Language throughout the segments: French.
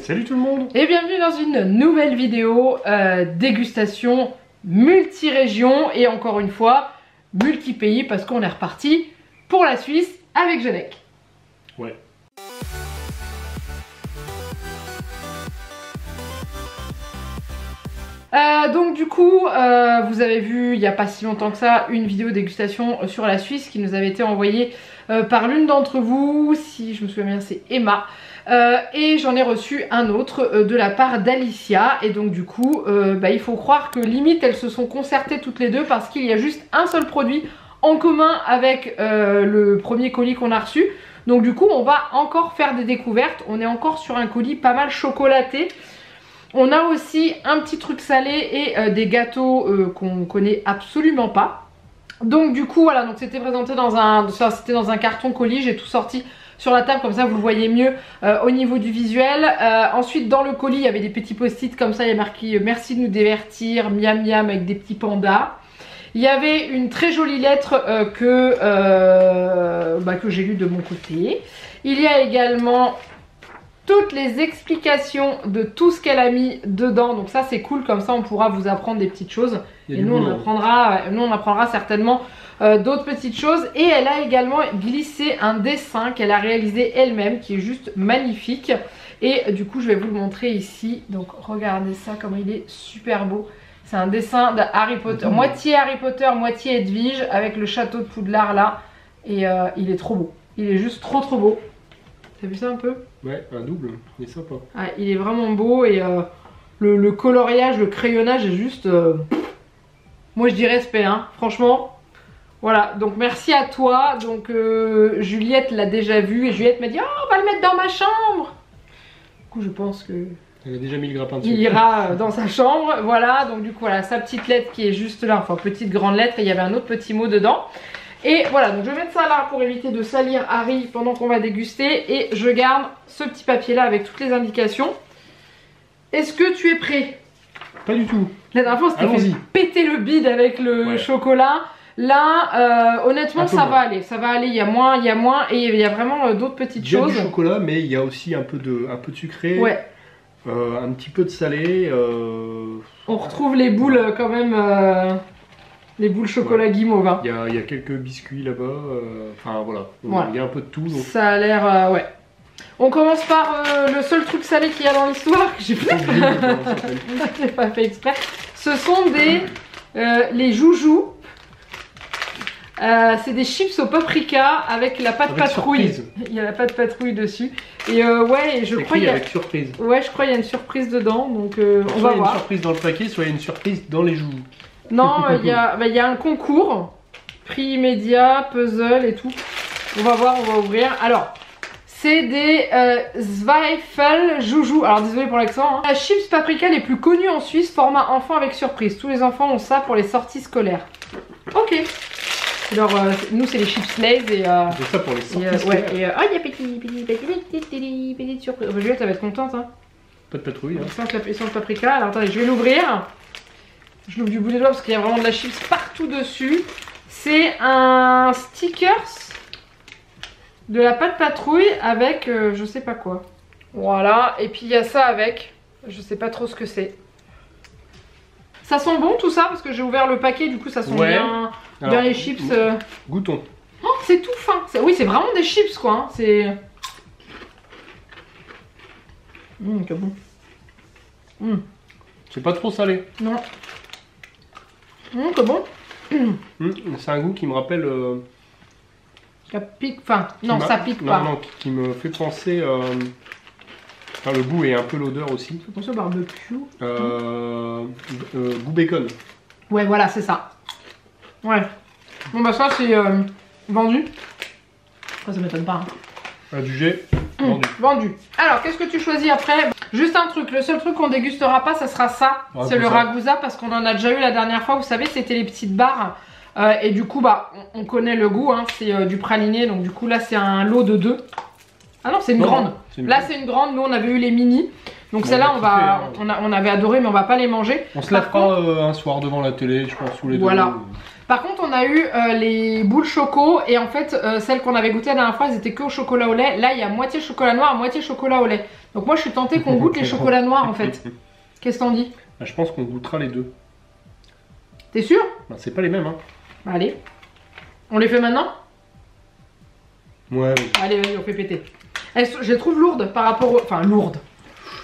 Salut tout le monde. Et bienvenue dans une nouvelle vidéo dégustation multi-région et encore une fois multi-pays parce qu'on est reparti pour la Suisse avec Genec. Ouais. Donc du coup, vous avez vu il n'y a pas si longtemps que ça une vidéo dégustation sur la Suisse qui nous avait été envoyée par l'une d'entre vous, si je me souviens bien c'est Emma. Et j'en ai reçu un autre de la part d'Alicia et donc du coup il faut croire que limite elles se sont concertées toutes les deux parce qu'il y a juste un seul produit en commun avec le premier colis qu'on a reçu. Donc du coup on va encore faire des découvertes, on est encore sur un colis pas mal chocolaté. On a aussi un petit truc salé et des gâteaux qu'on connaît absolument pas. Donc du coup voilà, donc c'était présenté dans un carton colis, j'ai tout sorti sur la table comme ça vous le voyez mieux au niveau du visuel. Ensuite dans le colis il y avait des petits post-it comme ça, il y a marqué merci de nous divertir, miam miam avec des petits pandas. Il y avait une très jolie lettre que j'ai lue de mon côté. Il y a également toutes les explications de tout ce qu'elle a mis dedans, donc ça c'est cool, comme ça on pourra vous apprendre des petites choses et nous on apprendra certainement d'autres petites choses. Et elle a également glissé un dessin qu'elle a réalisé elle-même qui est juste magnifique et du coup je vais vous le montrer ici. Donc regardez ça comme il est super beau, c'est un dessin de Harry Potter, moitié Harry Potter moitié Edwige avec le château de Poudlard là et il est trop beau, il est juste trop beau. T'as vu ça un peu? Ouais, un double, il est sympa. Ah, il est vraiment beau et le coloriage, le crayonnage est juste... moi je dis respect, hein, franchement. Voilà, donc merci à toi. Donc Juliette l'a déjà vu et Juliette m'a dit oh, on va le mettre dans ma chambre. Du coup je pense que... Elle a déjà mis le grappin dessus. Il ira dans sa chambre, voilà. Donc du coup voilà, sa petite lettre qui est juste là, enfin petite grande lettre et il y avait un autre petit mot dedans. Et voilà, donc je vais mettre ça là pour éviter de salir Harry pendant qu'on va déguster. Et je garde ce petit papier là avec toutes les indications. Est-ce que tu es prêt? Pas du tout. La dernière fois on s'était fait péter le bide avec le chocolat. Là, honnêtement ça va aller, il y a moins et il y a vraiment d'autres petites choses. Il y a du chocolat mais il y a aussi un peu de sucré. Ouais. Un petit peu de salé. On retrouve les boules quand même... les boules chocolat guimauve. Hein. Il y a quelques biscuits là-bas. Enfin voilà. Il y a un peu de tout. Donc... Ça a l'air... ouais. On commence par le seul truc salé qu'il y a dans l'histoire. Que j'ai pas fait exprès. Ce sont les joujoux. C'est des chips au paprika avec la pâte patrouille. Surprise. Il y a la pâte patrouille dessus. Et ouais, et je crois qu'il y a... avec surprise. Ouais, je crois qu'il y a une surprise dedans. Donc on va voir. Soit il y a une surprise dans le paquet, soit il y a une surprise dans les joujoux. Non, il y a un concours, prix immédiat, puzzle et tout. On va voir, on va ouvrir. Alors, c'est des Zweifel Joujou. Alors, désolé pour l'accent. Hein. La chips paprika les plus connues en Suisse, format enfant avec surprise. Tous les enfants ont ça pour les sorties scolaires. Ok. Alors, nous, c'est les chips Lay's et... c'est ça pour les sorties scolaires. Ouais, et oh, il y a petite surprise. Juliette, ça va être contente. Hein. Pas de patrouille. Hein. Sans le paprika. Alors, attendez, je vais l'ouvrir. Je l'ouvre du bout des doigts parce qu'il y a vraiment de la chips partout dessus. C'est un stickers de la pâte patrouille avec je sais pas quoi. Voilà, et puis il y a ça avec. Je sais pas trop ce que c'est. Ça sent bon tout ça parce que j'ai ouvert le paquet, du coup ça sent bien les chips. Goûtons. Oh, c'est tout fin. Oui, c'est vraiment des chips quoi. Hein. C'est. Que bon. C'est pas trop salé. Non. Que bon. C'est un goût qui me rappelle... Ça pique, enfin, non ça pique pas. Non, qui me fait penser... Enfin, le goût et un peu l'odeur aussi. Ça fait penser au barbecue. Goût bacon. Ouais, voilà, c'est ça. Ouais. Bon bah ça c'est vendu. Ça m'étonne pas. Hein. Adjugé, vendu. Vendu. Alors, qu'est-ce que tu choisis après? Juste un truc, le seul truc qu'on dégustera pas, ça sera ça. C'est le ragusa parce qu'on en a déjà eu la dernière fois. Vous savez, c'était les petites barres. Et du coup, bah, on connaît le goût. Hein, c'est du praliné. Donc du coup, là, c'est un lot de 2. Ah non, c'est une grande. Là, c'est une grande. Nous, on avait eu les mini. Donc celle-là, on avait adoré, mais on va pas les manger. On se la fera un soir devant la télé, je pense, sous les deux. Voilà. Par contre, on a eu les boules choco et en fait, celles qu'on avait goûtées la dernière fois, elles étaient que au chocolat au lait. Là, il y a moitié chocolat noir, moitié chocolat au lait. Donc moi, je suis tentée qu'on goûte les chocolats noirs en fait. Qu'est-ce que t'en dis? Bah, je pense qu'on goûtera les deux. T'es sûr? Bah, c'est pas les mêmes, hein. Bah, allez. On les fait maintenant? Ouais. Allez, vas-y, on fait péter. Je les trouve lourdes par rapport au... Enfin, lourdes.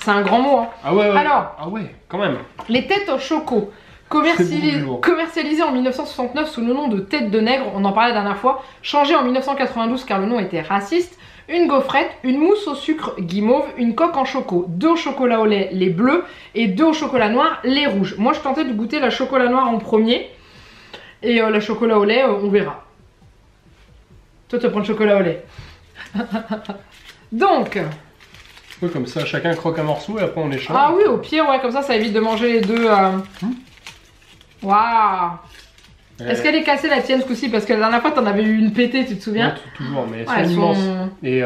C'est un grand mot, hein. Ah ouais, ouais. Alors, ah ouais, quand même. les têtes au choco, commercialisées en 1969 sous le nom de tête de nègre, on en parlait la dernière fois, changées en 1992 car le nom était raciste, une gaufrette, une mousse au sucre guimauve, une coque en choco, 2 au chocolat au lait, les bleus, et 2 au chocolat noir, les rouges. Moi, je tentais de goûter la chocolat noir en premier, et la chocolat au lait, on verra. Toi, tu vas prendre le chocolat au lait. Donc... Oui, comme ça, chacun croque un morceau et après on échange. Ah oui, au pire, ouais, comme ça évite de manger les deux. Waouh! Est-ce qu'elle est cassée la tienne ce coup-ci? Parce que la dernière fois, t'en avais eu une pétée, tu te souviens? Ouais, toujours, mais ouais, elles sont immenses. Et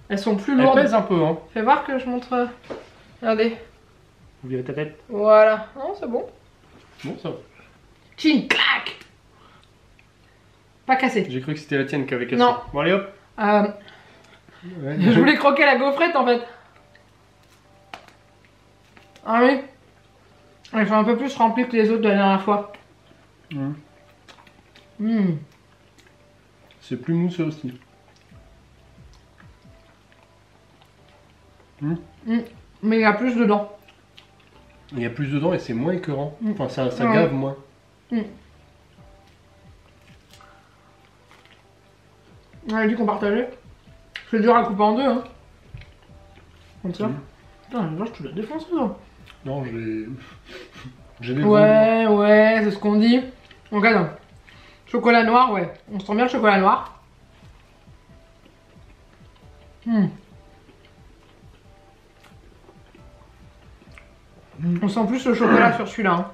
elles sont plus lourdes. Elles pèsent un peu, hein. Fais voir que je montre. Regardez. Vous virez ta tête? Voilà. Non, c'est bon. Bon, ça va. Chin, clac! Pas cassé. J'ai cru que c'était la tienne qui avait cassé. Non. Bon, allez hop. Ouais. Je voulais croquer la gaufrette en fait. Ah oui. Elles sont un peu plus remplies que les autres de la dernière fois. C'est plus mousseux aussi. Mais il y a plus dedans. Il y a plus dedans et c'est moins écœurant. Enfin, ça gave moins. On a dit qu'on partageait. C'est dur à couper en deux, hein. Comme ça. Putain, là, je te la défonce, ça. Non, j'ai des Ouais, ouais, c'est ce qu'on dit. Donc, attends. Chocolat noir, ouais. On sent bien le chocolat noir. On sent plus le chocolat sur celui-là.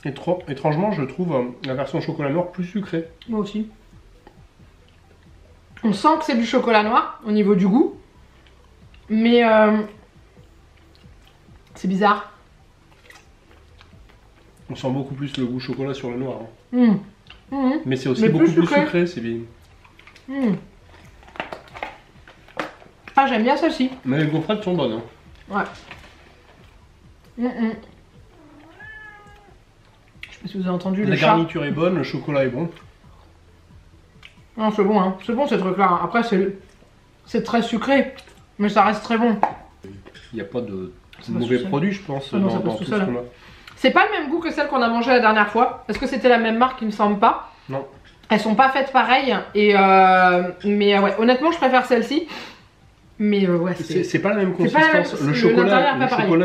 Hein. Étrangement, je trouve la version chocolat noir plus sucrée. Moi aussi. On sent que c'est du chocolat noir au niveau du goût. Mais c'est bizarre. On sent beaucoup plus le goût chocolat sur le noir. Hein. Mais c'est aussi beaucoup plus sucré, c'est bien. Ah, j'aime bien celle-ci. Mais les gaufrettes sont bonnes. Hein. Ouais. Je sais pas si vous avez entendu la garniture est bonne, le chocolat est bon. Non, c'est bon, hein. C'est bon ces trucs-là. Après, c'est très sucré, mais ça reste très bon. Il n'y a pas de mauvais produit, je pense, non, dans tout ce qu'on a. C'est pas le même goût que celle qu'on a mangée la dernière fois. Est-ce que c'était la même marque? Il me semble pas. Non. Elles sont pas faites pareil. Et mais ouais, honnêtement, je préfère celle-ci. Mais ouais, c'est pas la même consistance. Le chocolat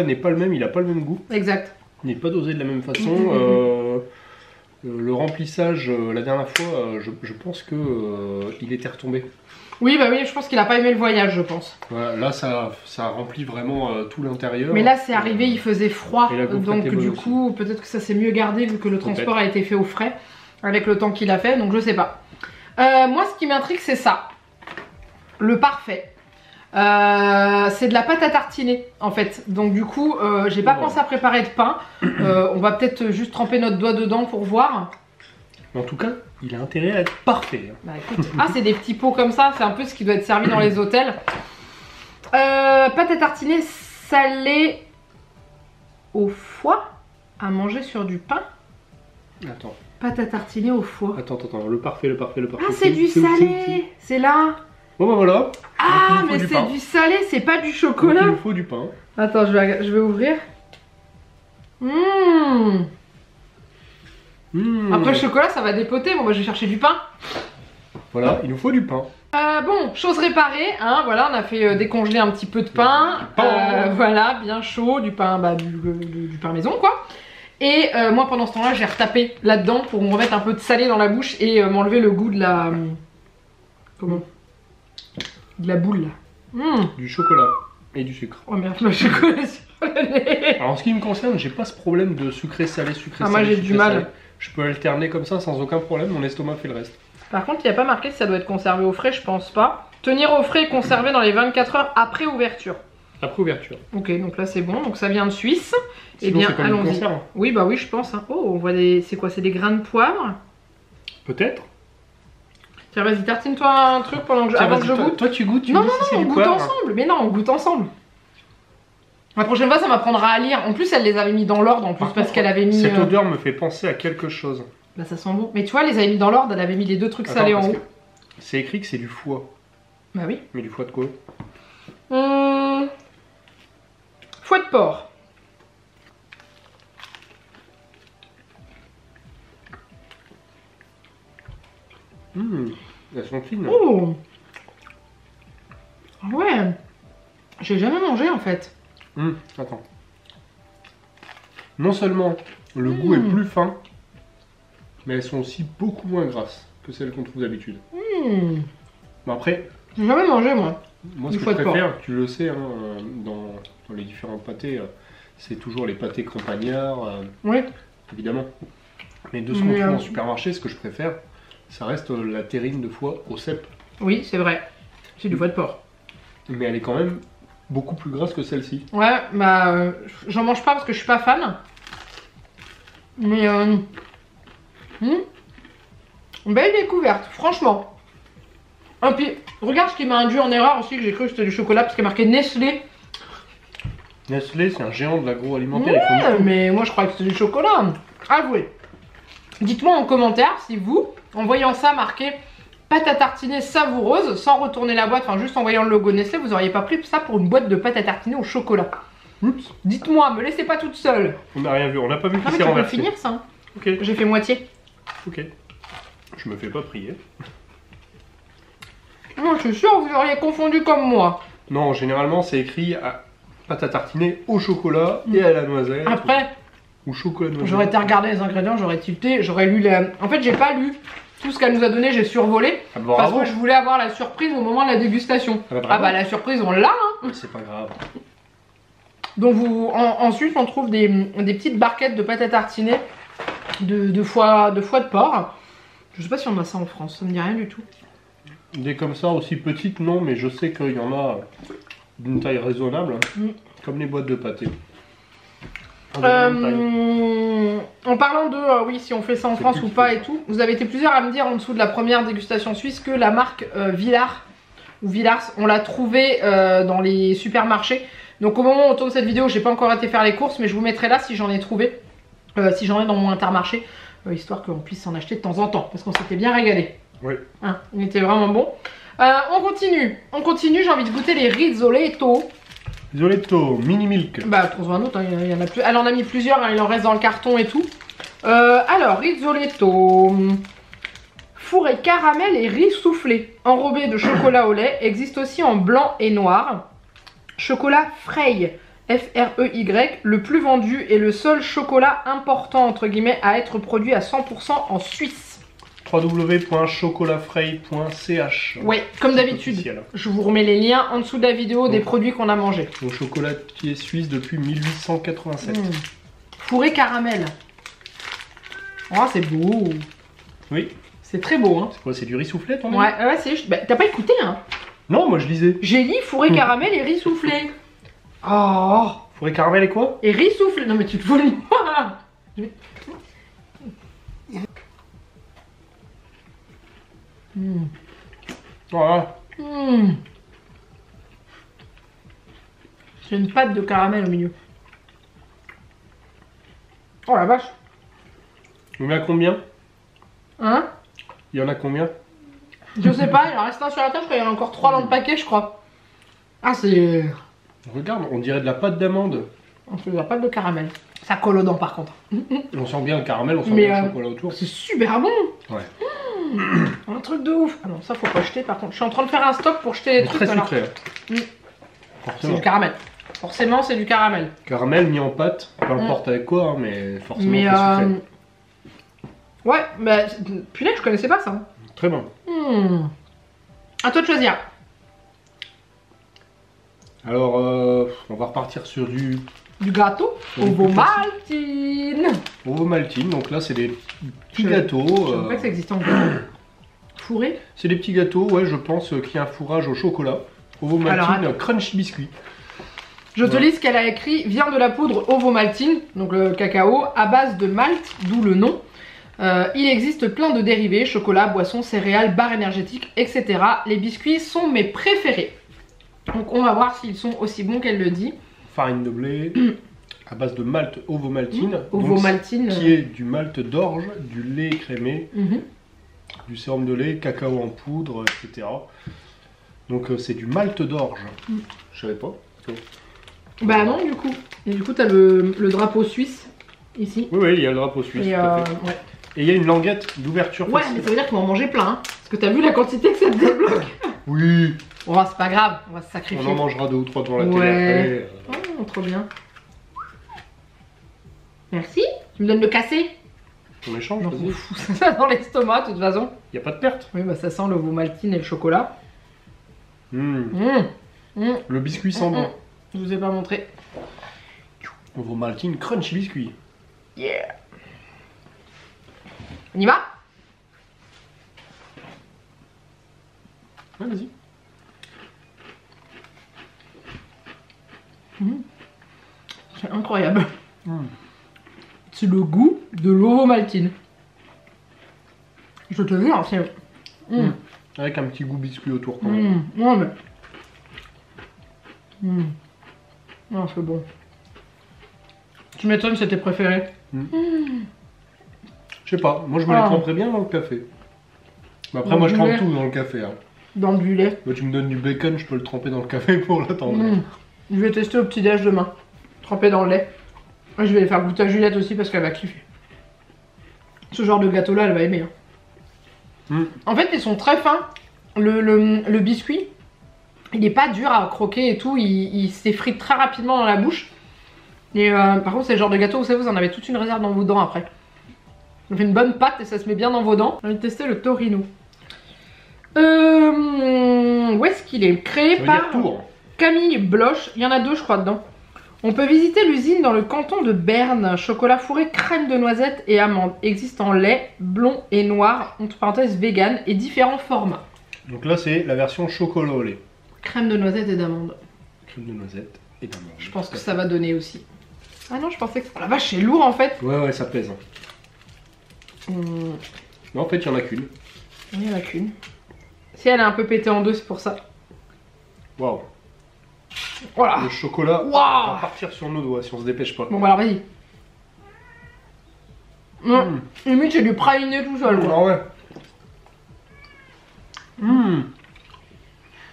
n'est pas le même, il a pas le même goût. Exact. Il n'est pas dosé de la même façon. Le remplissage, la dernière fois, je pense que il était retombé. Oui, bah oui, je pense qu'il a pas aimé le voyage, je pense. Voilà, là, ça remplit vraiment tout l'intérieur. Mais là, c'est arrivé, il faisait froid, donc du aussi. coup, peut-être que ça s'est mieux gardé vu que le transport a été fait au frais avec le temps qu'il a fait, donc je sais pas. Moi, ce qui m'intrigue, c'est ça. Le parfait. C'est de la pâte à tartiner en fait, donc du coup j'ai pas pensé à préparer de pain. On va peut-être juste tremper notre doigt dedans pour voir. En tout cas, il a intérêt à être parfait. Bah, écoute. Ah, c'est des petits pots comme ça, c'est un peu ce qui doit être servi dans les hôtels. Pâte à tartiner salée au foie à manger sur du pain. Attends. Pâte à tartiner au foie. Attends, le parfait. Ah, c'est du salé. C'est là. Bon bah voilà. Ah, mais c'est du salé, c'est pas du chocolat. Donc, il nous faut du pain. Attends, je vais ouvrir. Après le chocolat, ça va dépoter. Bon, moi, je vais chercher du pain. Voilà, il nous faut du pain. Bon, chose réparée, hein, voilà, on a fait décongeler un petit peu de pain. Voilà, bien chaud, du pain, du pain maison, quoi. Et moi, pendant ce temps-là, j'ai retapé là-dedans pour me remettre un peu de salé dans la bouche et m'enlever le goût de la... Comment? De la boule là. Du chocolat et du sucre. Oh merde, le chocolat sur le nez. Alors en ce qui me concerne, j'ai pas ce problème de sucré-salé, sucré-salé. Moi j'ai du mal. Je peux alterner comme ça sans aucun problème, mon estomac fait le reste. Par contre, il n'y a pas marqué si ça doit être conservé au frais, je pense pas. Tenir au frais et conserver dans les 24 heures après ouverture. Après ouverture. Ok, donc là c'est bon, donc ça vient de Suisse. Eh Sinon, bien, c'est comme une allons-y. conserve. Oui, bah oui, je pense. Hein. Oh, on voit des. C'est quoi? C'est des grains de poivre? Peut-être. Tiens, vas-y, tartine-toi un truc pendant que avant que je goûte. Toi, tu goûtes, tu Non, me dis non, si c'est non, on du goûte poivre. ensemble. Mais non, on goûte ensemble. La prochaine fois, ça m'apprendra à lire. En plus, elle les avait mis dans l'ordre, en plus, Par parce contre, qu'elle avait mis. Cette odeur me fait penser à quelque chose. Bah, ça sent bon. Mais tu vois, elle les avait mis dans l'ordre, elle avait mis les deux trucs Attends, salés en parce haut. que c'est écrit que c'est du foie. Bah oui. Mais du foie de quoi? Foie de porc. Elles sont fines. Oh. Ouais. J'ai jamais mangé en fait. Attends. Non seulement le goût est plus fin, mais elles sont aussi beaucoup moins grasses que celles qu'on trouve d'habitude. Mais après, J'ai jamais mangé moi. moi Du ce que foie je de porc. préfère, tu le sais, hein, dans les différents pâtés, c'est toujours les pâtés campagnards, Oui. évidemment. Mais de ce qu'on Mais, trouve en supermarché, ce que je préfère, ça reste la terrine de foie au cèpe. Oui, c'est vrai. C'est du foie de porc. Mais elle est quand même beaucoup plus grasse que celle-ci. Ouais, bah j'en mange pas parce que je suis pas fan. Mais belle découverte, franchement. Et puis regarde ce qui m'a induit en erreur aussi, que j'ai cru que c'était du chocolat parce qu'il y a marqué Nestlé. Nestlé, c'est un géant de l'agroalimentaire. il faut Ouais, mais moi je croyais que c'était du chocolat. Avouez. Dites-moi en commentaire si vous, en voyant ça marqué pâte à tartiner savoureuse, sans retourner la boîte, enfin juste en voyant le logo Nestlé, vous auriez pas pris ça pour une boîte de pâte à tartiner au chocolat. Oups, Dites-moi, me laissez pas toute seule. on n'a rien vu, on n'a pas vu Ah qui mais s'est tu peux le renversé. finir ça. Hein. Ok, J'ai fait moitié. ok. Je me fais pas prier. Moi je suis sûre que vous auriez confondu comme moi. Non, généralement c'est écrit à pâte à tartiner au chocolat et à la noisette. Après, Ou chocolat noisette. j'aurais été regarder les ingrédients, j'aurais tilté, j'aurais lu la... En fait j'ai pas lu tout ce qu'elle nous a donné, j'ai survolé. Ah bah, Parce bravo. que je voulais avoir la surprise au moment de la dégustation. Ah bah, bravo. Ah bah la surprise on l'a hein. C'est pas grave. Donc ensuite on trouve des petites barquettes de pâte à tartiner de foie de porc. Je sais pas si on a ça en France, ça me dit rien du tout. Des comme ça aussi petites, non, mais je sais qu'il y en a d'une taille raisonnable. Comme les boîtes de pâté. En parlant de oui si on fait ça en C'est France plus ou qui pas fait et tout, vous avez été plusieurs à me dire en dessous de la première dégustation suisse que la marque Villars ou Villars, on l'a trouvée dans les supermarchés. Donc au moment où on tourne cette vidéo, j'ai pas encore été faire les courses, mais je vous mettrai là si j'en ai trouvé, si j'en ai dans mon Intermarché, histoire qu'on puisse s'en acheter de temps en temps, parce qu'on s'était bien régalé. Oui. Hein, il était vraiment bon. On continue, j'ai envie de goûter les Rizzoletto. Risoletto, mini milk. Bah, trouve-en un autre, hein, il y en a plus. Elle en a mis plusieurs, hein, il en reste dans le carton et tout. Alors, Rizzoletto. Fourré caramel et riz soufflé, enrobé de chocolat au lait, existe aussi en blanc et noir. Chocolat Frey, F-R-E-Y, le plus vendu et le seul chocolat important, entre guillemets, à être produit à 100% en Suisse. www.chocolatfrey.ch. Ouais, comme d'habitude. Officiel. Je vous remets les liens en dessous de la vidéo des produits qu'on a mangés. Mon chocolatier suisse depuis 1887. Fourré caramel. Oh, c'est beau. Oui. C'est très beau, hein. C'est quoi, c'est du riz soufflé ton Ouais, ouais, c'est juste. Bah, t'as pas écouté, hein. Non, moi je lisais. J'ai dit fourré caramel et riz soufflé. Oh. Fourré caramel et quoi? Et riz soufflé. Non, mais tu te fous de moi. Voilà. J'ai une pâte de caramel au milieu. Oh la vache. Il y en a combien? Hein? Il y en a combien? Je sais pas, il en reste un sur la table, je crois qu'il y en a encore 3 dans le paquet, je crois. Ah, c'est. Regarde, on dirait de la pâte d'amande. C'est de la pâte de caramel. Ça colle aux dents par contre. On sent bien le caramel, on sent Mais, bien le chocolat autour. C'est super bon. Ouais. Un truc de ouf. Ah non, ça faut pas jeter par contre. Je suis en train de faire un stock pour jeter les C'est trucs. très alors. sucré. Mm. C'est Forcément. du caramel. Forcément, c'est du caramel. Caramel mis en pâte, peu importe avec quoi, hein, mais forcément Mais très sucré. ouais, bah punaise, je connaissais pas ça. Hein. Très bon. À toi de choisir. Alors, on va repartir sur du Du gâteau Du au plus Maltine. Ovomaltine. Donc là, c'est des petits Je gâteaux. savais pas que ça existait encore. Fourré. C'est des petits gâteaux, ouais, je pense, qui a un fourrage au chocolat. Alors, Ovomaltine attends. Crunch Biscuit. Je te Ouais. lis ce qu'elle a écrit. Vient de la poudre ovomaltine, donc le cacao, à base de malt, d'où le nom. Il existe plein de dérivés, chocolat, boissons, céréales, barres énergétiques, etc. Les biscuits sont mes préférés. Donc on va voir s'ils sont aussi bons qu'elle le dit. Farine de blé, à base de malt ovomaltine. donc, Ovomaltine. qui est du malt d'orge, du lait écrémé, du sérum de lait, cacao en poudre, etc. Donc c'est du malt d'orge. Je savais pas. Bah non, du coup. Et du coup, t'as le drapeau suisse ici. Oui, oui, il y a le drapeau suisse. Et, tout à fait. ouais. Et il y a une languette d'ouverture Ouais, facile. mais ça veut dire qu'on va en manger plein. Hein, parce que t'as vu la quantité que ça te débloque. Oui, Bon, c'est pas grave, on va se on sacrifier. en mangera 2 ou 3 devant la télé Ouais. après. Oh, trop bien. Merci. Tu me donnes le cassé? On échange, On vas-y. s'en fout, ça dans l'estomac de toute façon. Il n'y a pas de perte. Oui, bah ça sent le maltine et le chocolat. Le biscuit sent bon. Je vous ai pas montré. Ovomaltine crunchy biscuit. Yeah. On y va? Ouais, vas-y. C'est incroyable. C'est le goût de l'ovomaltine. Je te jure, c'est... Avec un petit goût biscuit autour quand même. Ouais, mais... Non, c'est bon. Tu m'étonnes, c'est tes préférés. Je sais pas, moi je me les tremperais bien dans le café. Mais après, Dans moi du je trempe lait. tout dans le café. Hein. Dans du lait. Moi, tu me donnes du bacon, je peux le tremper dans le café pour l'attendre. Je vais tester au petit-déj demain. Trempé dans le lait. Et je vais les faire goûter à Juliette aussi parce qu'elle va kiffer. Ce genre de gâteau-là, elle va aimer. Hein. En fait, ils sont très fins. Le biscuit, il est pas dur à croquer et tout. Il s'effrite très rapidement dans la bouche. Et par contre, c'est le genre de gâteau, vous savez, vous en avez toute une réserve dans vos dents après. Ça fait une bonne pâte et ça se met bien dans vos dents. J'ai envie de tester le Torino. Où est-ce qu'il est? Créé Ça veut par dire Tours. Camille Bloch. Il y en a 2, je crois, dedans. On peut visiter l'usine dans le canton de Berne. Chocolat fourré, crème de noisette et amande. Existe en lait, blond et noir, entre parenthèses vegan, et différents formats. Donc là, c'est la version chocolat au lait. Crème de noisette et d'amande. Crème de noisette et d'amande. Je pense que ça va donner aussi. Ah non, je pensais que... Oh la vache, c'est lourd en fait. Ouais, ouais, ça pèse. Mais en fait, il y en a qu'une. Il n'y en a qu'une. Si elle est un peu pétée en deux, c'est pour ça. Waouh. Voilà. Le chocolat va partir sur nos doigts si on se dépêche pas. Bon bah alors vas-y. Limite c'est du praliné tout seul. Quoi. Ah ouais.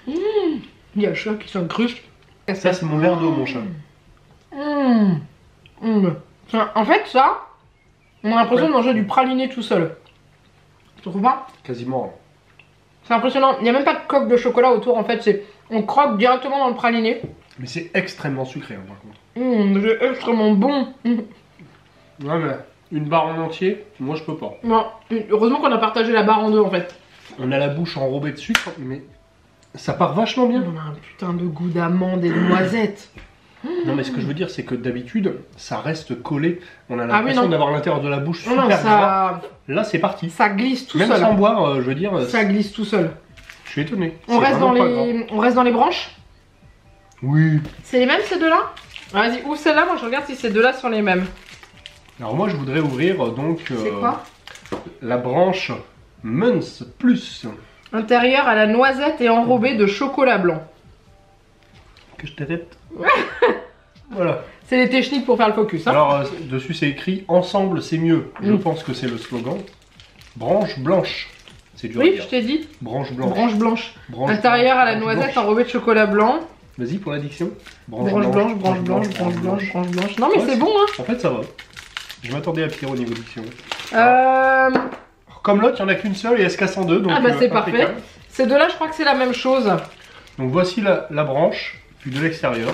Il y a le chat qui s'incruste. Ça, c'est mon verre d'eau, mon chat. En fait ça, on a l'impression de manger du praliné tout seul. Tu trouves pas? Quasiment. C'est impressionnant. Il n'y a même pas de coque de chocolat autour en fait. C'est on croque directement dans le praliné. Mais c'est extrêmement sucré, hein, par contre. C'est extrêmement bon. Ouais, mais une barre en entier, moi je peux pas. Non, heureusement qu'on a partagé la barre en deux en fait. On a la bouche enrobée de sucre, mais ça part vachement bien. On a un putain de goût d'amande et de noisette. Non, mais ce que je veux dire, c'est que d'habitude, ça reste collé. On a Ah oui, l'impression non. d'avoir l'intérieur de la bouche Non, super non, gras. ça, Là, c'est parti. ça glisse tout Même seul. sans boire, je veux dire, Ça glisse tout seul. je suis étonné. On C'est reste, dans vraiment pas gras. on reste dans les branches. Oui. C'est les mêmes ces deux-là? Vas-y, ouvre celle-là, moi je regarde si ces deux-là sont les mêmes. Alors moi, je voudrais ouvrir donc C'est quoi? la branche Muns Plus. Intérieur à la noisette et enrobé de chocolat blanc. Que je t'arrête. Voilà. C'est les techniques pour faire le focus. Hein. Alors, dessus, c'est écrit « Ensemble, c'est mieux ». Je Mm. pense que c'est le slogan. Branche blanche. C'est dur à Oui, dire. je t'ai dit. Branche blanche. Branche blanche. Branche Intérieur à la blanche. noisette enrobé de chocolat blanc. Vas-y pour l'addiction. Branche blanche, branche blanche, branche blanche, branche blanche. Non mais Ouais, c'est bon hein. En fait, ça va. Je m'attendais à pire au niveau diction. Euh... Comme l'autre, il n'y en a qu'une seule et elle se casse en deux. Donc, Ah bah c'est impeccable. parfait. Ces deux-là, je crois que c'est la même chose. Donc voici la branche, vue de l'extérieur.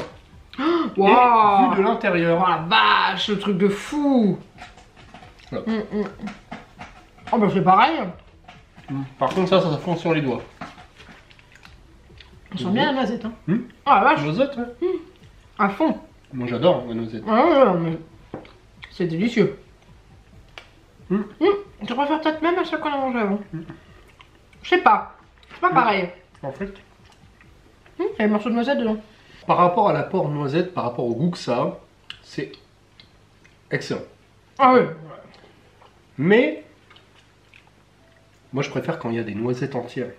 Waouh. Et vue de l'intérieur. Oh la vache, le truc de fou. Voilà. Oh bah c'est pareil. Par contre, ça fond sur les doigts. On sent bien la noisette hein. Hmm. Oh la vache, Noisette, ouais. à fond. Moi, j'adore la noisette. Ouais, mais c'est délicieux. Hmm. Je préfère peut-être même à ceux qu'on a mangé avant. Je sais pas. C'est pas pareil. En fait, Il y a un morceau de noisette dedans. Par rapport à l'apport noisette, par rapport au goût que ça a, c'est excellent. Ah oui. Mais, moi je préfère quand il y a des noisettes entières.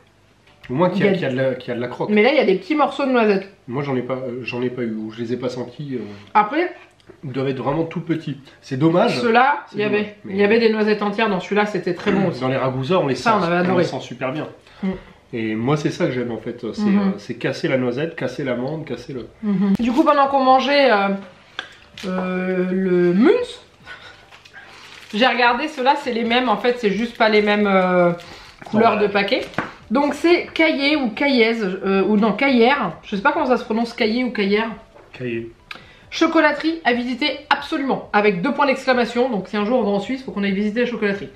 Au moins qu'il y a de la croque. Mais là, il y a des petits morceaux de noisettes. Moi j'en ai pas eu, ou je les ai pas sentis. Après, Ils doivent être vraiment tout petits. C'est dommage. ceux-là, C'est il y dommage, mais- avait des noisettes entières. Dans celui-là, c'était très bon aussi. Dans les ragousas, on les sent, Ça, on avait adoré. les sent super bien. Mm. Et moi c'est ça que j'aime en fait, c'est casser la noisette, casser l'amande, casser le... Du coup, pendant qu'on mangeait le Muns, j'ai regardé, ceux-là, c'est les mêmes. En fait, c'est juste pas les mêmes couleurs de paquet. Donc, c'est Caillé ou Caillaise, ou non, Caillère. Je sais pas comment ça se prononce, Caillé ou Caillère. Caillé. Chocolaterie à visiter absolument, avec 2 points d'exclamation. Donc, si un jour on va en Suisse, il faut qu'on aille visiter la chocolaterie.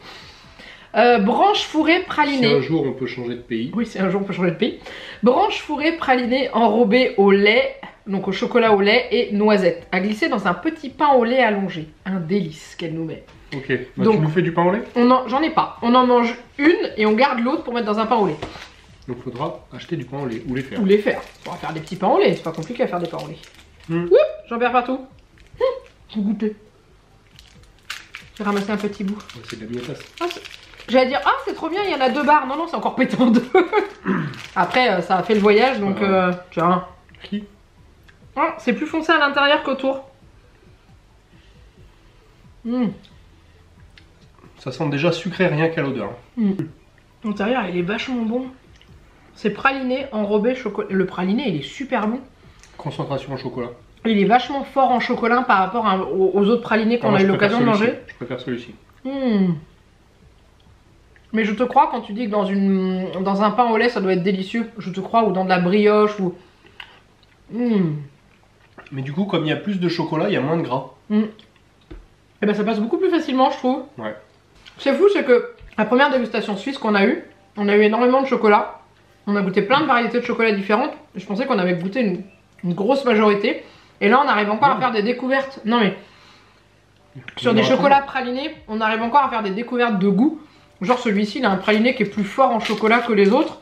Branche fourrée Si pralinée. un jour on peut changer de pays. Oui, si un jour on peut changer de pays. Branche fourrée pralinée enrobée au lait, donc au chocolat au lait et noisettes, à glisser dans un petit pain au lait allongé. Un délice qu'elle nous met. Ok, bah, Donc- tu nous fais du pain au lait? J'en ai pas. On en mange une et on garde l'autre pour mettre dans un pain au lait. Donc il faudra acheter du pain au lait ou les faire. Ou les faire. On va faire des petits pains au lait, c'est pas compliqué à faire des pains au lait. Mm. Oups, j'en perds partout. Vous goûtez. J'ai ramassé un petit bout. Ouais, c'est de la miotasse. J'allais dire, ah c'est trop bien, il y en a 2 barres. Non, non, c'est encore pétant en 2. Après, ça a fait le voyage, donc tiens. Qui? Ah, c'est plus foncé à l'intérieur qu'autour. Ça sent déjà sucré rien qu'à l'odeur. L'intérieur, il est vachement bon. C'est praliné, enrobé chocolat. Le praliné, il est super bon. Concentration en chocolat. Il est vachement fort en chocolat par rapport aux autres pralinés qu'on Moi, a eu je préfère l'occasion de manger. celui-ci. Je préfère celui-ci. Mais je te crois quand tu dis que dans un pain au lait ça doit être délicieux. Je te crois, ou dans de la brioche ou... Mais du coup, comme il y a plus de chocolat, il y a moins de gras. Et ben ça passe beaucoup plus facilement, je trouve. Ouais. C'est fou, c'est que la première dégustation suisse qu'on a eue, on a eu énormément de chocolat. On a goûté plein de variétés de chocolat différentes. Et je pensais qu'on avait goûté une grosse majorité. Et là on arrive encore à faire des découvertes. Non mais sur des chocolats pralinés, on arrive encore à faire des découvertes de goût. Genre celui-ci, il a un praliné qui est plus fort en chocolat que les autres.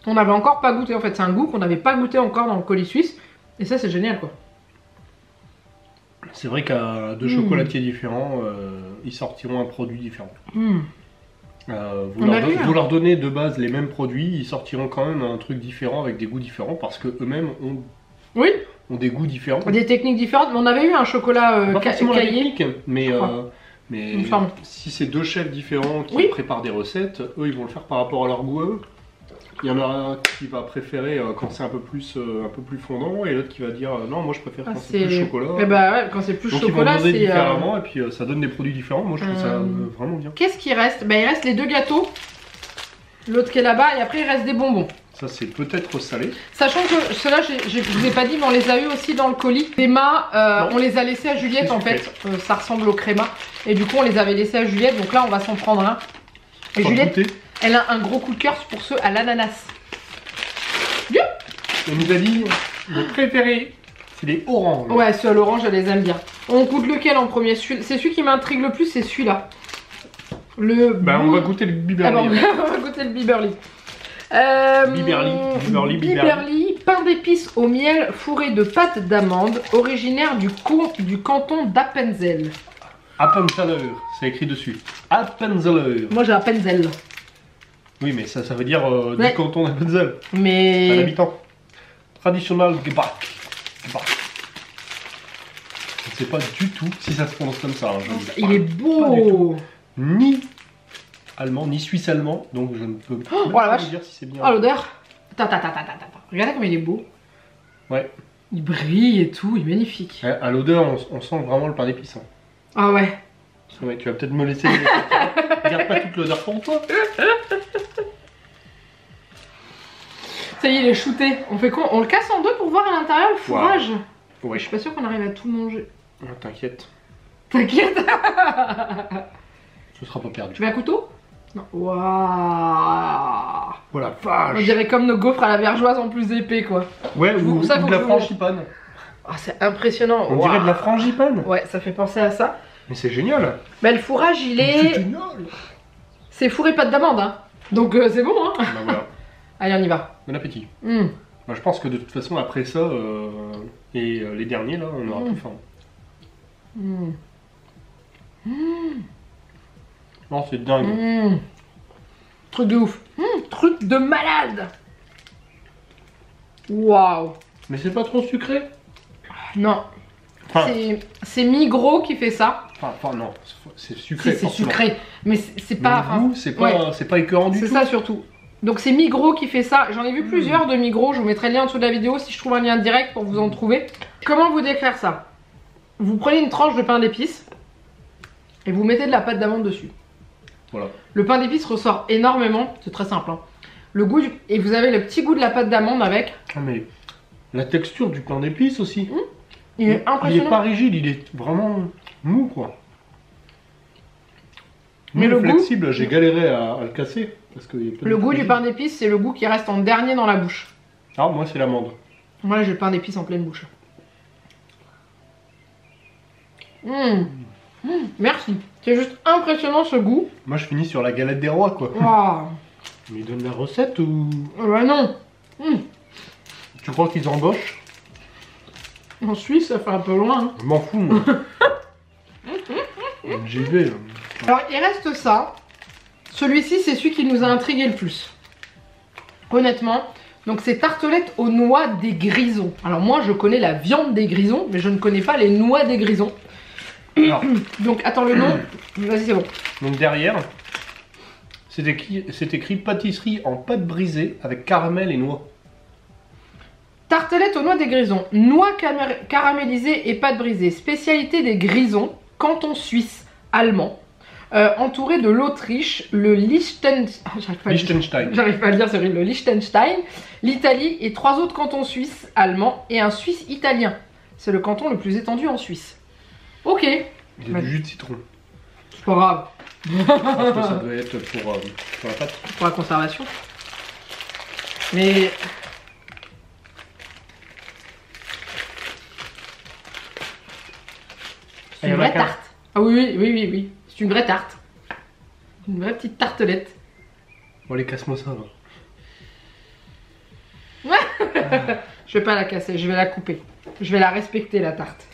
On n'avait encore pas goûté. En fait, c'est un goût qu'on n'avait pas goûté encore dans le colis suisse. Et ça, c'est génial, quoi. C'est vrai qu'à 2 chocolatiers différents, ils sortiront un produit différent. Vous leur donnez de base les mêmes produits, ils sortiront quand même un truc différent avec des goûts différents parce que eux-mêmes ont des goûts différents. Des techniques différentes. Mais on avait eu un chocolat Pas forcément la caillé. technique, mais Il me semble. si c'est 2 chefs différents qui préparent des recettes, eux ils vont le faire par rapport à leur goût à eux. Il y en a un qui va préférer quand c'est un peu plus fondant et l'autre qui va dire non, moi je préfère quand c'est plus chocolat. Eh bah ouais, quand c'est plus Donc chocolat, ils vont doser c'est différemment et puis ça donne des produits différents. Moi je trouve ça vraiment bien. Qu'est-ce qui reste? Bah il reste les 2 gâteaux. L'autre qui est là-bas et après il reste des bonbons. Ça c'est peut-être salé. Sachant que ceux-là, je vous ai pas dit, mais on les a eu aussi dans le colis. Créma, on les a laissés à Juliette en fait. Ça ressemble au créma. Et du coup, on les avait laissés à Juliette. Donc là, on va s'en prendre un. Et Juliette, elle a un gros coup de cœur pour ceux à l'ananas. On nous a dit le préféré, c'est les oranges. Ouais, ceux à l'orange, elle les aime bien. On goûte lequel en premier? C'est celui qui m'intrigue le plus, c'est celui-là. On va goûter le biberly. On va goûter le biberly. Biberly. Pain d'épices au miel fourré de pâte d'amande, originaire du canton d'Appenzell. Appenzeller, c'est écrit dessus. Appenzeller. Moi j'ai Appenzell. Oui, mais ça veut dire du canton d'Appenzell. Mais... Un habitant. Traditional Gebäck. Je ne sais pas du tout si ça se prononce comme ça. Il est beau. Ni allemand, ni suisse-allemand, donc je ne peux pas vous dire si c'est bien. Oh l'odeur. Regardez comme il est beau. Ouais. Il brille et tout, il est magnifique. À l'odeur, on sent vraiment le pain d'épices. Hein. Ah ouais. Ouais, tu vas peut-être me laisser... Regarde pas toute l'odeur pour toi. Ça y est, il est shooté. On fait quoi? On le casse en 2 pour voir à l'intérieur le fourrage. Wow. Ouais. Je suis pas sûre qu'on arrive à tout manger. T'inquiète. T'inquiète. Ce sera pas perdu. Tu veux un couteau? Non. Waouh. Voilà, vache. On dirait comme nos gaufres à la villageoise en plus épais quoi. Ouais, ou ça, de la frangipane. Ah, c'est impressionnant. On dirait de la frangipane. Ouais, ça fait penser à ça. Mais c'est génial. Bah le fourrage il est... C'est fourré pâte d'amande hein. Donc c'est bon hein. Bah voilà. Allez on y va. Bon appétit. Moi, je pense que de toute façon, après ça, et les derniers, là, on aura plus faim. Non, c'est dingue. Truc de ouf. Truc de malade. Waouh. Mais c'est pas trop sucré? Non. Enfin, c'est Migros qui fait ça. Enfin non, c'est sucré. C'est sucré, mais c'est pas. C'est pas écœurant du tout. C'est ça surtout. Donc c'est Migros qui fait ça. J'en ai vu plusieurs de Migros. Je vous mettrai le lien en dessous de la vidéo si je trouve un lien direct pour vous en trouver. Comment vous décrire ça? Vous prenez une tranche de pain d'épices et vous mettez de la pâte d'amande dessus. Voilà. Le pain d'épices ressort énormément. C'est très simple. Hein. Le goût et vous avez le petit goût de la pâte d'amande avec. Ah mais la texture du pain d'épices aussi. Il est impressionnant. Il est pas rigide, il est vraiment mou quoi. Mais le flexible, goût, j'ai galéré à le casser. Parce que le goût du pain d'épices, c'est le goût qui reste en dernier dans la bouche. Ah, moi c'est l'amande. Moi j'ai le pain d'épices en pleine bouche. Merci. C'est juste impressionnant ce goût. Moi je finis sur la galette des rois quoi. Wow. Mais ils donnent la recette ou... Bah non. Tu crois qu'ils embauchent? En Suisse, ça fait un peu loin. Hein. Je m'en fous moi. J'y vais. Alors il reste ça. Celui-ci c'est celui qui nous a intrigué le plus. Honnêtement. Donc c'est tartelette aux noix des grisons. Alors moi je connais la viande des grisons, mais je ne connais pas les noix des grisons. Alors. Donc attends le nom. Vas-y c'est bon. Donc derrière, c'est écrit pâtisserie en pâte brisée avec caramel et noix. Tartelette aux noix des grisons. Noix caramélisées et pâte brisée. Spécialité des grisons, canton suisse allemand. Entouré de l'Autriche, le Liechtenstein. J'arrive pas à le dire, c'est le Liechtenstein, l'Italie et 3 autres cantons suisses allemands et un suisse italien. C'est le canton le plus étendu en Suisse. Ok. Il y a du jus de citron. C'est pas grave. Parce que ça doit être pour la pâte. Pour la conservation. Mais... C'est une vraie tarte. Ah oui. C'est une vraie tarte. Une vraie petite tartelette. Bon allez, casse-moi ça là. Je vais pas la casser, je vais la couper. Je vais la respecter la tarte.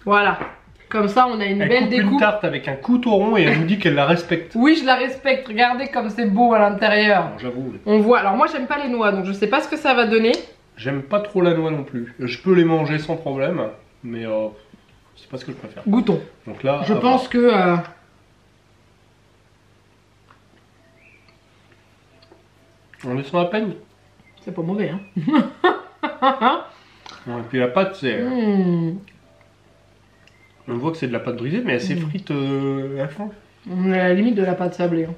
Voilà. Comme ça on a une belle découpe. Une tarte avec un couteau rond et elle nous dit qu'elle la respecte. Oui je la respecte, regardez comme c'est beau à l'intérieur. J'avoue. On voit, alors moi j'aime pas les noix donc je sais pas ce que ça va donner. J'aime pas trop la noix non plus. Je peux les manger sans problème, mais c'est pas ce que je préfère. Goûtons. Donc là, je pense que... On descend à peine. C'est pas mauvais hein. Et puis la pâte c'est... On voit que c'est de la pâte brisée mais elle s'effrite à la fin. On est à la limite de la pâte sablée. Hein.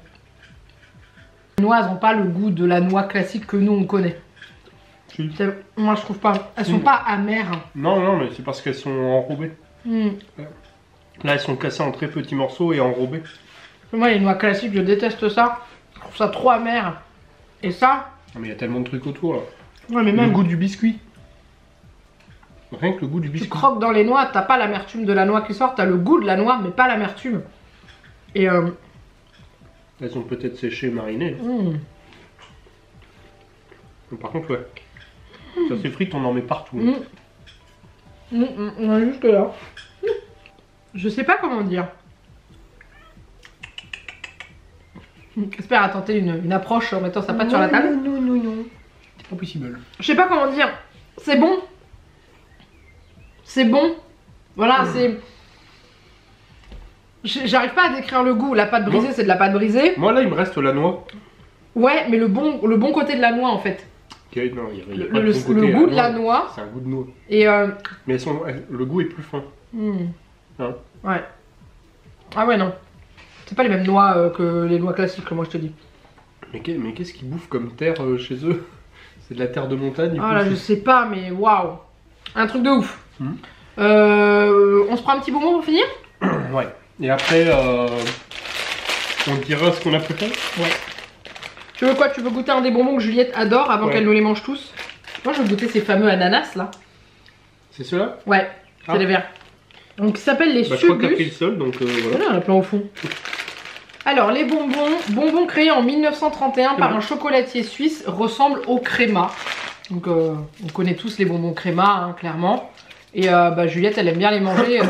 Les noix elles ont pas le goût de la noix classique que nous on connaît. Moi je trouve pas. Elles sont pas amères. Non, mais c'est parce qu'elles sont enrobées. Là elles sont cassées en très petits morceaux et enrobées. Moi les noix classiques je déteste ça. Je trouve ça trop amer. Et ça... Mais il y a tellement de trucs autour là. Ouais, mais même... Le goût du biscuit. Rien que le goût du biscuit. Tu croques dans les noix, t'as pas l'amertume de la noix qui sort, t'as le goût de la noix mais pas l'amertume. Et elles ont peut-être séché, marinées. Par contre ouais. Ça s'effrite, on en met partout. On a juste là. Je sais pas comment dire. J'espère à tenter une approche en mettant sa pâte sur la table. Non. C'est pas possible. Je sais pas comment dire. C'est bon. C'est bon. Voilà, c'est... J'arrive pas à décrire le goût. La pâte brisée, c'est de la pâte brisée. Moi là, il me reste la noix. Ouais, mais le bon côté de la noix en fait. Okay, non, y a le goût de la noix. C'est un goût de noix. Et mais le goût est plus fin. Hein? Ouais. Ah ouais, non. C'est pas les mêmes noix que les noix classiques, comme moi je te dis. Mais qu'est-ce qu'ils bouffent comme terre chez eux? C'est de la terre de montagne. Ah là, je sais pas, mais waouh. Un truc de ouf. On se prend un petit bonbon pour finir? Ouais. Et après, on dira ce qu'on a préféré. Ouais. Tu veux quoi? Tu veux goûter un des bonbons que Juliette adore avant qu'elle nous les mange tous? Moi, je veux goûter ces fameux ananas là. C'est ceux-là? Ouais, c'est les verts. Donc, ils s'appellent les Subus. Je crois qu'elle a pris le sol, donc voilà. Voilà, un plan au fond. Alors les bonbons créés en 1931 par un chocolatier suisse ressemblent au créma. Donc on connaît tous les bonbons créma, hein, clairement. Et Juliette, elle aime bien les manger.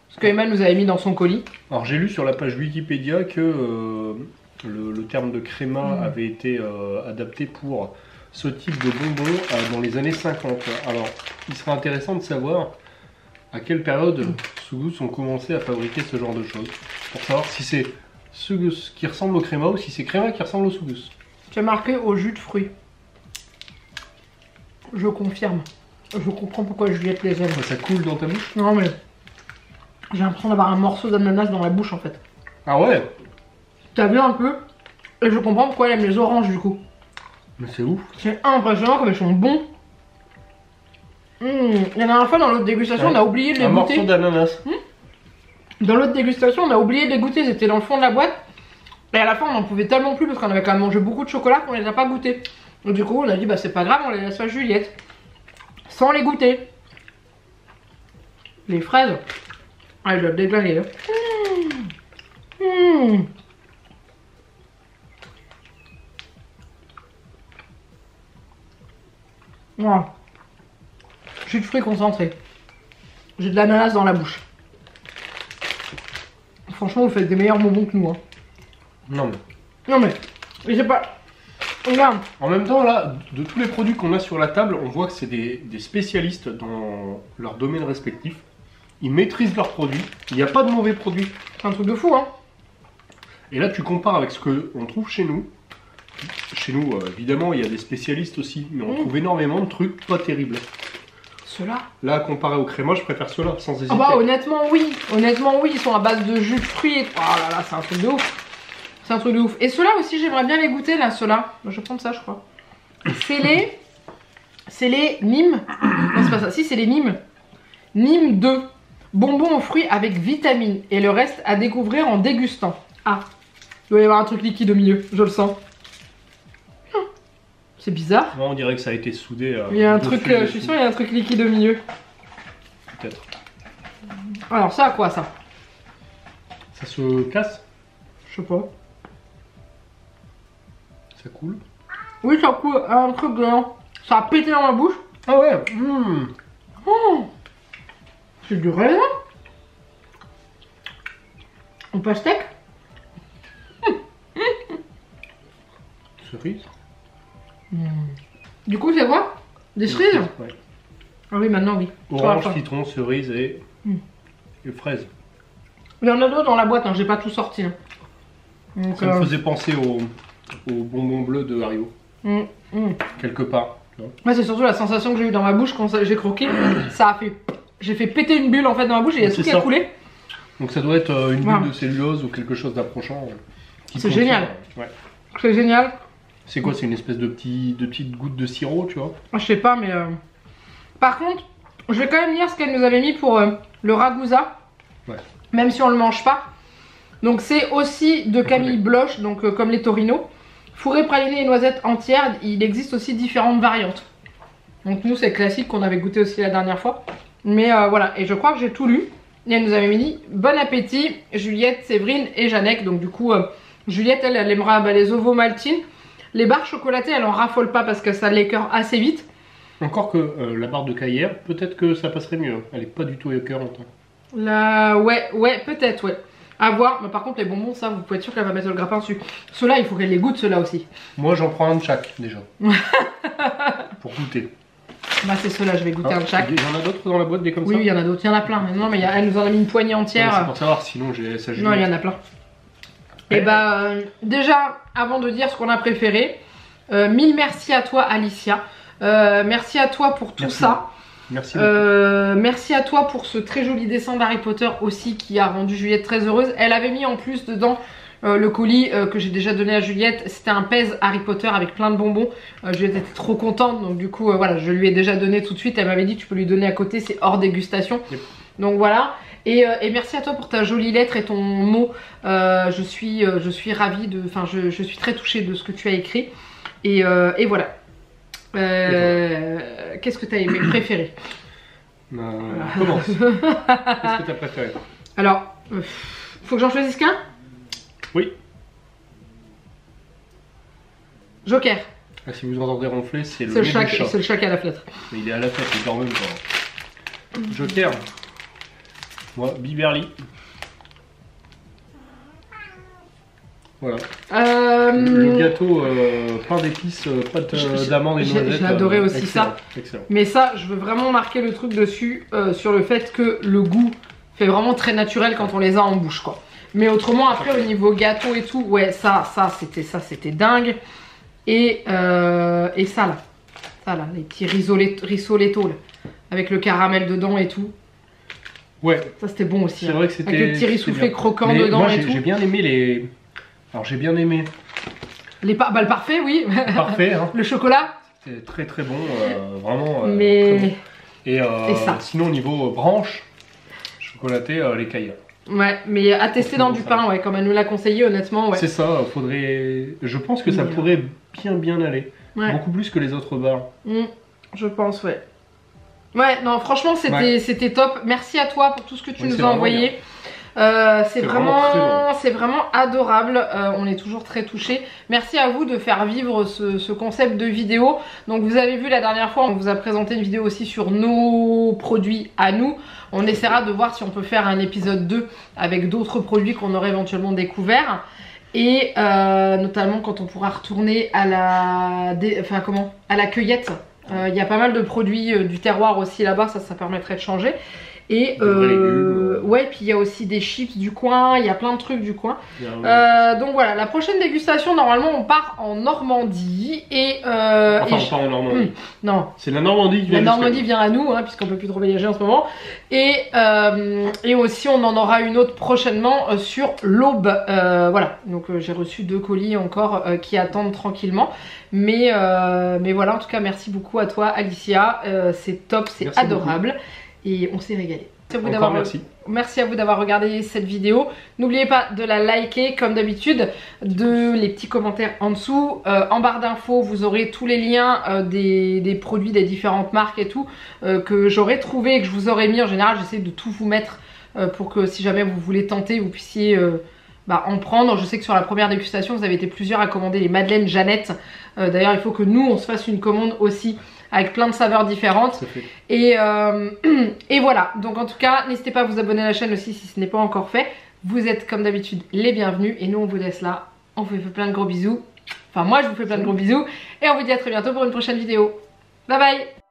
Ce que Emma nous avait mis dans son colis. Alors j'ai lu sur la page Wikipédia que le terme de créma avait été adapté pour ce type de bonbons dans les années 50. Alors il serait intéressant de savoir à quelle période Sougous ont commencé à fabriquer ce genre de choses. Pour savoir si c'est Sougous qui ressemble au créma ou si c'est créma qui ressemble au Sougous. C'est marqué au jus de fruits. Je confirme. Je comprends pourquoi Juliette les aime. Ça coule dans ta bouche? Non mais j'ai l'impression d'avoir un morceau d'ananas dans la bouche en fait. Ah ouais? T'as vu un peu? Et je comprends pourquoi elle aime les oranges du coup. Mais c'est ouf. C'est impressionnant comme ils sont bons. La dernière fois dans l'autre dégustation on a oublié de les goûter. Un morceau d'ananas. Dans l'autre dégustation on a oublié de les goûter, c'était dans le fond de la boîte. Et à la fin on n'en pouvait tellement plus parce qu'on avait quand même mangé beaucoup de chocolat qu'on les a pas goûtés. Donc du coup on a dit bah c'est pas grave, on les laisse à Juliette. Sans les goûter. Les fraises. Ah je dois déglaner là. Voilà. Jus de fruits concentré. J'ai de l'ananas dans la bouche. Franchement, vous faites des meilleurs bonbons que nous. Hein. Non mais je sais pas. Regarde. En même temps, là, de tous les produits qu'on a sur la table, on voit que c'est des spécialistes dans leur domaine respectif. Ils maîtrisent leurs produits. Il n'y a pas de mauvais produits. C'est un truc de fou, hein. Et là, tu compares avec ce qu'on trouve chez nous. Chez nous, évidemment, il y a des spécialistes aussi, mais on trouve énormément de trucs pas terribles. Ceux-là? Là, comparé au créma, je préfère ceux-là, sans hésiter. Ah bah honnêtement oui, ils sont à base de jus de fruits et... Oh là là, c'est un truc de ouf. C'est un truc de ouf. Et ceux-là aussi, j'aimerais bien les goûter, là, ceux-là. Je vais prendre ça, je crois. C'est les Nîmes. Non, c'est pas ça. Si, c'est les Nîmes. Nîmes 2. Bonbons aux fruits avec vitamines. Et le reste à découvrir en dégustant. Ah, il doit y avoir un truc liquide au milieu, je le sens. C'est bizarre. Non, on dirait que ça a été soudé. Il y a un truc, je suis sûre, il y a un truc liquide au milieu. Peut-être. Alors, ça à quoi ça? Ça se casse? Je sais pas. Ça coule? Oui, ça coule. Un truc dedans. Ça a pété dans ma bouche. Ah ouais. Oh, c'est du raisin. Un pastèque. Cerise. Du coup, c'est quoi? Des cerises? Ouais. Ah oui, maintenant oui. Orange, citron, cerise et fraises. Il y en a d'autres dans la boîte, hein. J'ai pas tout sorti. Hein. Donc, ça me faisait penser au bonbon bleu de Haribo. Quelque part. Ouais, c'est surtout la sensation que j'ai eu dans ma bouche quand j'ai croqué. Ça a fait... J'ai fait péter une bulle en fait dans ma bouche et il y a tout qui a coulé. Donc ça doit être une bulle de cellulose ou quelque chose d'approchant. C'est génial. Ouais. C'est génial. C'est quoi? C'est une espèce de petite goutte de sirop, tu vois? Je sais pas, mais... Par contre, je vais quand même lire ce qu'elle nous avait mis pour le ragoût. Ouais. Même si on le mange pas. Donc c'est aussi de Camille Bloch, donc comme les Torino. Fourré, praliné et noisettes entières. Il existe aussi différentes variantes. Donc nous c'est classique qu'on avait goûté aussi la dernière fois. Mais voilà, et je crois que j'ai tout lu. Et elle nous avait mis bon appétit, Juliette, Séverine et Jeannette. Donc du coup, Juliette, elle aimera les ovomaltines. Les barres chocolatées, elle en raffole pas parce que ça l'écœure assez vite. Encore que la barre de Caillère, peut-être que ça passerait mieux. Elle est pas du tout écœurante. Là, ouais, peut-être, ouais. À voir, mais par contre les bonbons, ça, vous pouvez être sûr qu'elle va mettre le grappin dessus. Ceux-là, il faut qu'elle les goûte, ceux-là aussi. Moi, j'en prends un de chaque, déjà. Pour goûter. Bah c'est ceux-là, je vais goûter un de chaque. Il y en a d'autres dans la boîte, des comme ça? Oui, il y en a d'autres, il y en a plein. Mais non, mais elle nous en a mis une poignée entière. C'est pour savoir, sinon j'ai ça. Non, il y en a plein. Et bah, déjà, avant de dire ce qu'on a préféré, mille merci à toi, Alicia. Merci à toi pour tout ça. Merci. Merci à toi pour ce très joli dessin d'Harry Potter aussi qui a rendu Juliette très heureuse. Elle avait mis en plus dedans le colis que j'ai déjà donné à Juliette. C'était un pèse Harry Potter avec plein de bonbons. Juliette était trop contente, donc du coup voilà, je lui ai déjà donné tout de suite. Elle m'avait dit tu peux lui donner à côté, c'est hors dégustation. Yep. Donc voilà. Et merci à toi pour ta jolie lettre et ton mot. Je suis ravie de, enfin je suis très touchée de ce que tu as écrit. Et voilà. Qu'est-ce que tu as aimé, préféré? Commence. Qu'est-ce que tu as préféré? Alors, faut que j'en choisisse qu'un? Oui. Joker. Ah, si vous entendez ronfler, c'est le chat. C'est le chat qui est à la fenêtre. Mais il est à la fenêtre, il dort même pas. Joker. Moi, Biberly. Voilà. Le gâteau pain d'épices, pâte d'amande et noisettes. J'ai adoré aussi ça. Excellent. Mais ça, je veux vraiment marquer le truc dessus sur le fait que le goût fait vraiment très naturel quand on les a en bouche, quoi. Mais autrement, après, au niveau gâteau et tout, ouais, ça c'était dingue. Et ça là, les petits risoletto là, avec le caramel dedans et tout. Ouais. Ça c'était bon aussi. C'est vrai que c'était. Avec le petit rissouflé croquant dedans moi, et tout. J'ai bien aimé les. Alors j'ai bien aimé. Le parfait, oui. Parfait. Hein. Le chocolat. C'était très très bon, vraiment. Mais. Très bon. Et ça. Sinon au niveau branche, chocolaté, les cailles. Ouais, mais à tester dans du pain, ouais, comme elle nous l'a conseillé, honnêtement, ouais. C'est ça, faudrait. Je pense que ça pourrait bien aller. Ouais. Beaucoup plus que les autres bars. Je pense, ouais. Ouais, non, franchement, c'était top. Merci à toi pour tout ce que tu nous as envoyé. C'est vraiment adorable. On est toujours très touchés. Merci à vous de faire vivre ce concept de vidéo. Donc vous avez vu la dernière fois, on vous a présenté une vidéo aussi sur nos produits à nous. On essaiera de voir si on peut faire un épisode 2 avec d'autres produits qu'on aurait éventuellement découverts. Et notamment quand on pourra retourner à la cueillette. Il y a pas mal de produits du terroir aussi là-bas, ça permettrait de changer. Et ouais, puis il y a aussi des chips du coin, il y a plein de trucs du coin. Donc voilà, la prochaine dégustation, normalement on part en Normandie. On part en Normandie. Non. C'est la Normandie qui vient. La Normandie vient à nous, hein, puisqu'on peut plus trop voyager en ce moment. Et aussi on en aura une autre prochainement sur l'Aube. Voilà, donc j'ai reçu 2 colis encore qui attendent tranquillement. Mais voilà, en tout cas merci beaucoup à toi Alicia, c'est top, c'est adorable. Beaucoup. Et on s'est régalé. Merci à vous d'avoir regardé cette vidéo. N'oubliez pas de la liker comme d'habitude, les petits commentaires en dessous. En barre d'infos, vous aurez tous les liens des produits des différentes marques et tout que j'aurais trouvé et que je vous aurais mis. En général, j'essaie de tout vous mettre pour que si jamais vous voulez tenter, vous puissiez en prendre. Je sais que sur la première dégustation, vous avez été plusieurs à commander les Madeleine Jeannette. D'ailleurs, il faut que nous, on se fasse une commande aussi avec plein de saveurs différentes. Et voilà, donc en tout cas, n'hésitez pas à vous abonner à la chaîne aussi si ce n'est pas encore fait. Vous êtes comme d'habitude les bienvenus et nous on vous laisse là. On vous fait plein de gros bisous. Enfin moi je vous fais plein de gros bisous et on vous dit à très bientôt pour une prochaine vidéo. Bye bye.